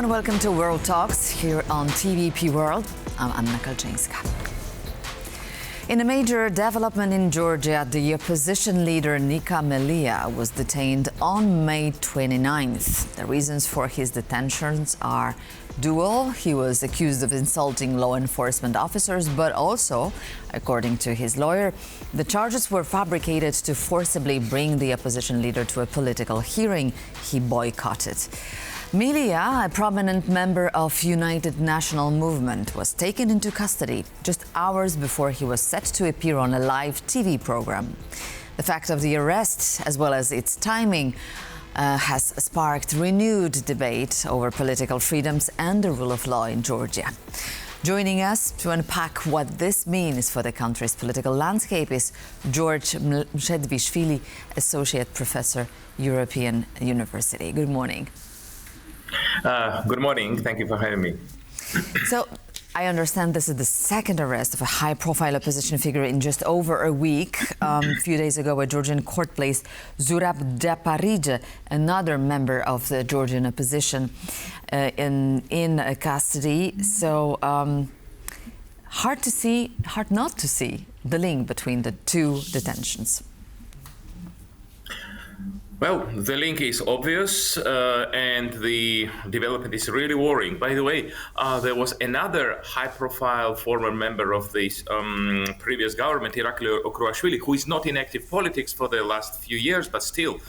everyone, welcome to World Talks here on TVP World. I'm Nika Melia. In a major development in Georgia, the opposition leader Nika Melia was detained on May 29th. The reasons for his detentions are dual. He was accused of insulting law enforcement officers, but also, according to his lawyer, the charges were fabricated to forcibly bring the opposition leader to a political hearing he boycotted. Melia, a prominent member of United National Movement, was taken into custody just hours before he was set to appear on a live TV program. The fact of the arrest, as well as its timing, has sparked renewed debate over political freedoms and the rule of law in Georgia. Joining us to unpack what this means for the country's political landscape is George Mchedlishvili, Associate Professor, European University. Good morning. Good morning. Thank you for having me. So, I understand this is the second arrest of a high-profile opposition figure in just over a week. A few days ago, a Georgian court placed Zurab Japaridze, another member of the Georgian opposition, in custody. So, hard not to see the link between the two detentions. Well, the link is obvious, and the development is really worrying. By the way, there was another high-profile former member of this previous government, Nika, who is not in active politics for the last few years, but still,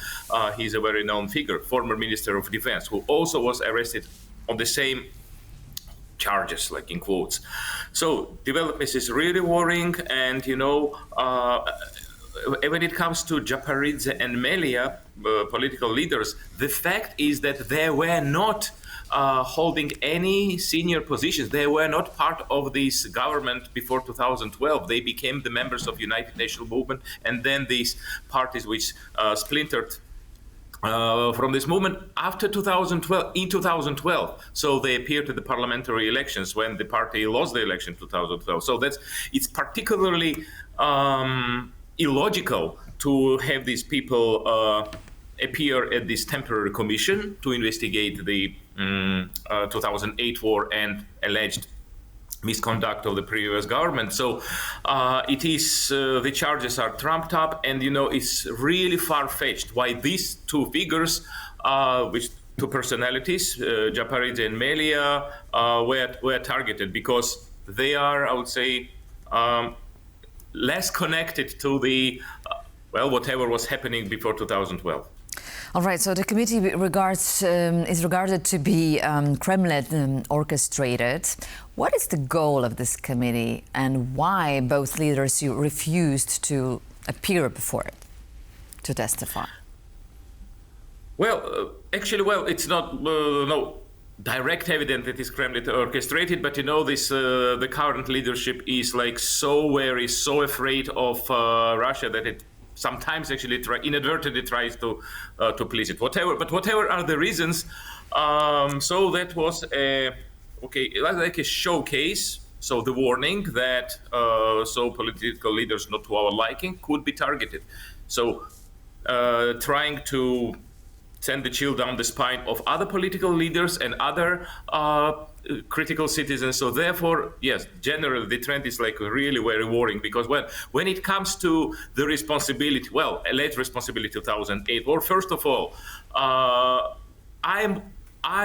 he's a very known figure, former Minister of Defense, who also was arrested on the same charges, like in quotes. So, development is really worrying, and, when it comes to Japaridze and Melia, political leaders, the fact is that they were not holding any senior positions. They were not part of this government before 2012. They became the members of United National Movement, and then these parties which splintered from this movement after 2012, in 2012. So they appeared at the parliamentary elections when the party lost the election in 2012. So it's particularly illogical to have these people appear at this temporary commission to investigate the 2008 war and alleged misconduct of the previous government. So it is the charges are trumped up, and it's really far-fetched why these two figures, which two personalities, Japaridze and Melia, were targeted, because they are, I would say, less connected to the, whatever was happening before 2012. All right, so the committee is regarded to be Kremlin orchestrated. What is the goal of this committee, and why both leaders refused to appear before it to testify? Well, it's not no direct evidence that is Kremlin orchestrated, but this the current leadership is so wary, so afraid of Russia that it sometimes actually inadvertently tries to please it. Whatever are the reasons, so that was like a showcase. So the warning that so political leaders not to our liking could be targeted. So trying to send the chill down the spine of other political leaders and other critical citizens. So therefore, yes, generally the trend is really very worrying, because when it comes to the responsibility, alleged responsibility 2008, well, first of all, I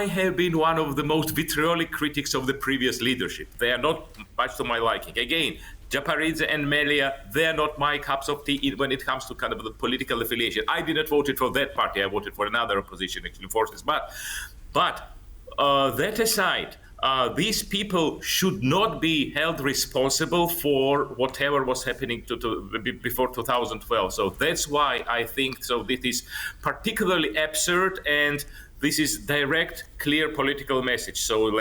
have been one of the most vitriolic critics of the previous leadership. They are not much to my liking. Again, Japaridze and Melia, they're not my cups of tea when it comes to kind of the political affiliation. I did not vote for that party. I voted for another opposition forces. But that aside, these people should not be held responsible for whatever was happening before 2012. So that's why I think so. This is particularly absurd, and this is direct, clear political message. So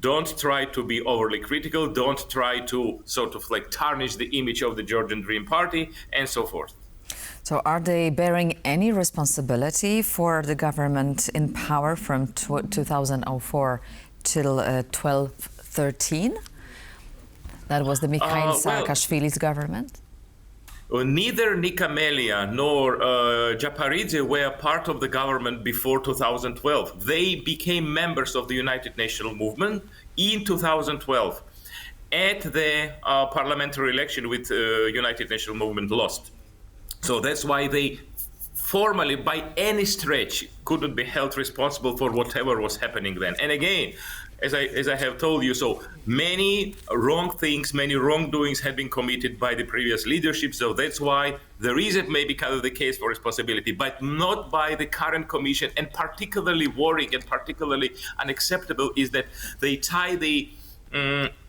don't try to be overly critical. Don't try to sort of tarnish the image of the Georgian Dream Party and so forth. So are they bearing any responsibility for the government in power from 2004 till 12-13? That was the Mikhail Saakashvili's government? Neither Nika Melia nor Japaridze were part of the government before 2012. They became members of the United Nations movement in 2012 at the parliamentary election with United Nations movement lost. So that's why they formally, by any stretch, couldn't be held responsible for whatever was happening then. And again, as I have told you, so many wrong things, many wrongdoings have been committed by the previous leadership. So that's why there is maybe kind of the case for responsibility, but not by the current commission. And particularly worrying and particularly unacceptable is that they tie the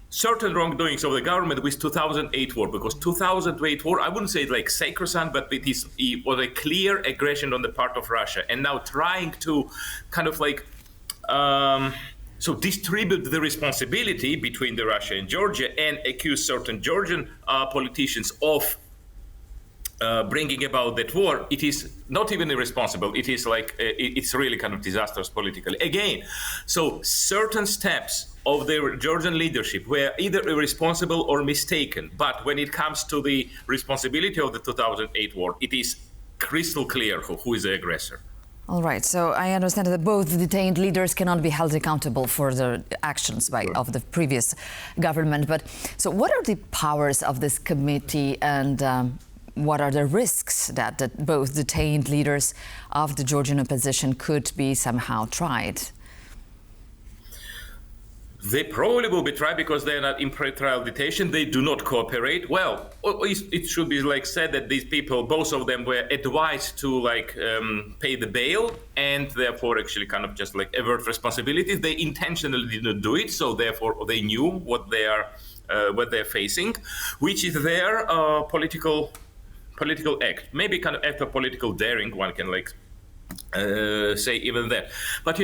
certain wrongdoings of the government with 2008 war, because 2008 war, I wouldn't say it's like sacrosanct, but it was a clear aggression on the part of Russia. And now trying to kind of like so distribute the responsibility between the Russia and Georgia and accuse certain Georgian politicians of bringing about that war, it is not even irresponsible. It is like, it's really kind of disastrous politically. Again, so certain steps of the Georgian leadership were either irresponsible or mistaken. But when it comes to the responsibility of the 2008 war, it is crystal clear who is the aggressor. All right, so I understand that both detained leaders cannot be held accountable for the actions of the previous government. But so what are the powers of this committee, and what are the risks that both detained leaders of the Georgian opposition could be somehow tried? They probably will be tried because they are not in pre-trial detention. They do not cooperate. Well, it should be like said that these people, both of them, were advised to pay the bail and therefore actually kind of just like avert responsibilities. They intentionally did not do it, so therefore they knew what they're facing, which is their political act. Maybe kind of act of political daring, one can say even that. But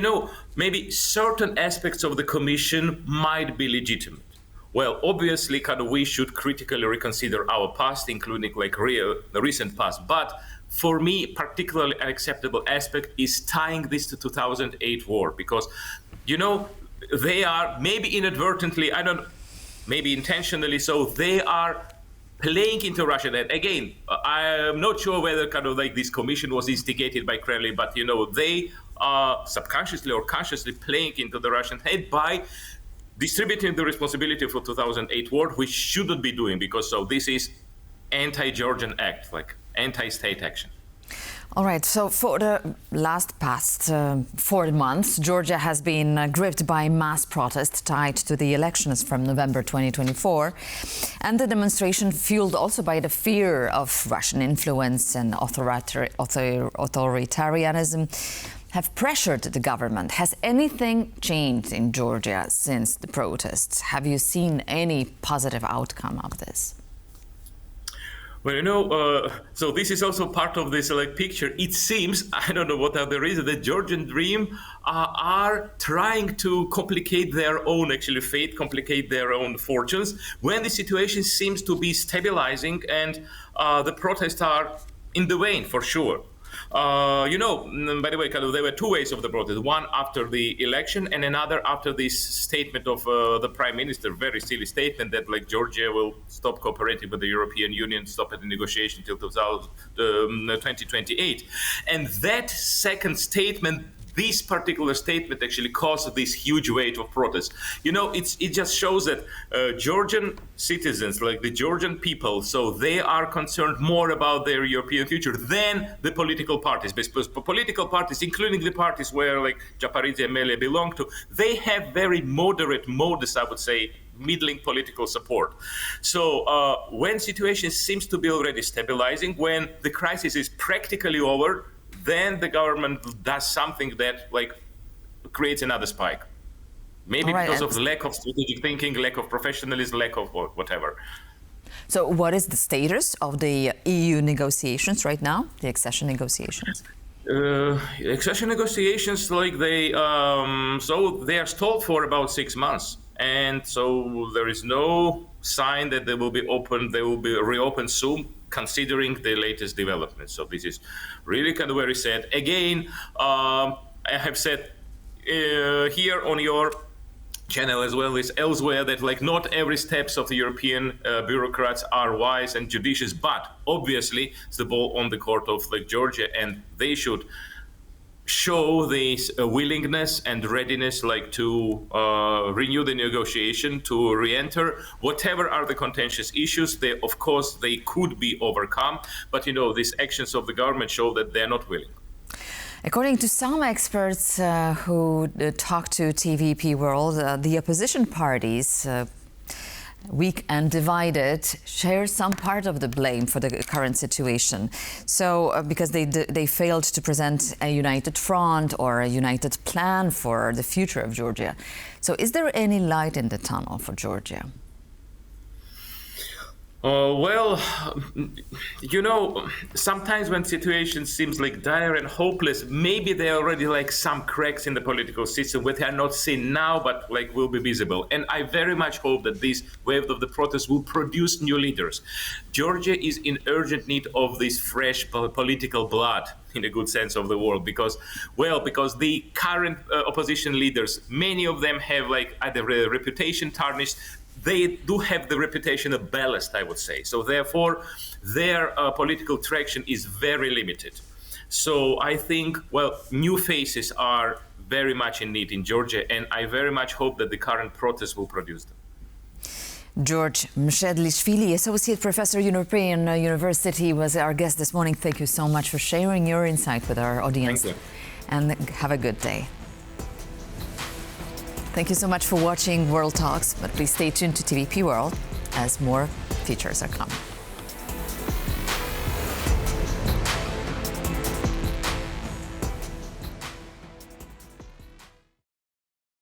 maybe certain aspects of the commission might be legitimate. Well, obviously, kind of we should critically reconsider our past, including the recent past. But for me, particularly unacceptable aspect is tying this to 2008 war, because they are maybe inadvertently, maybe intentionally, so they are playing into Russia. That again, I am not sure whether kind of this commission was instigated by Kremlin, but they are subconsciously or consciously playing into the Russian head by distributing the responsibility for 2008 war, which shouldn't be doing, because this is anti-Georgian act, anti-state action. All right, so for the past 4 months, Georgia has been gripped by mass protests tied to the elections from November 2024. And the demonstration, fueled also by the fear of Russian influence and authoritarianism, have pressured the government. Has anything changed in Georgia since the protests? Have you seen any positive outcome of this? Well, so this is also part of this picture. It seems, I don't know what are the reasons, the Georgian Dream are trying to complicate their own fate, complicate their own fortunes, when the situation seems to be stabilizing and the protests are in the wane for sure. By the way, there were two ways of the protest. One after the election and another after this statement of the prime minister, very silly statement that Georgia will stop cooperating with the European Union, stop at the negotiation till 2028. And that second statement, this particular statement actually caused this huge wave of protests. It just shows that Georgian citizens, the Georgian people, so they are concerned more about their European future than the political parties. Because political parties, including the parties where Japaridze and Melia belong to, they have very modest, I would say, middling political support. So when situation seems to be already stabilizing, when the crisis is practically over, then the government does something that creates another spike. Maybe because of lack of strategic thinking, lack of professionalism, lack of whatever. So what is the status of the EU negotiations right now, the accession negotiations? Accession negotiations, they are stalled for about 6 months. And so there is no sign that they will be reopened soon, considering the latest developments. So this is really kind of very sad. Again, I have said here on your channel as well is elsewhere, that like not every steps of the European bureaucrats are wise and judicious, but obviously it's the ball on the court of like Georgia, and they should show this willingness and readiness like to renew the negotiation, to re-enter whatever are the contentious issues. They, of course, they could be overcome, but these actions of the government show that they're not willing. According to some experts who talked to TVP World, the opposition parties, weak and divided, share some part of the blame for the current situation. So, because they failed to present a united front or a united plan for the future of Georgia. So, is there any light in the tunnel for Georgia? Well, sometimes when situation seems like dire and hopeless, maybe there are already like some cracks in the political system which are not seen now, but like will be visible. And I very much hope that this wave of the protest will produce new leaders. Georgia is in urgent need of this fresh political blood, in a good sense of the word, because the current opposition leaders, many of them have like either a reputation tarnished. They do have the reputation of ballast, I would say. So therefore, their political traction is very limited. So I think, new faces are very much in need in Georgia, and I very much hope that the current protests will produce them. George Mchedlishvili, Associate Professor, European University, was our guest this morning. Thank you so much for sharing your insight with our audience. Thank you. And have a good day. Thank you so much for watching World Talks, but please stay tuned to TVP World as more features are coming.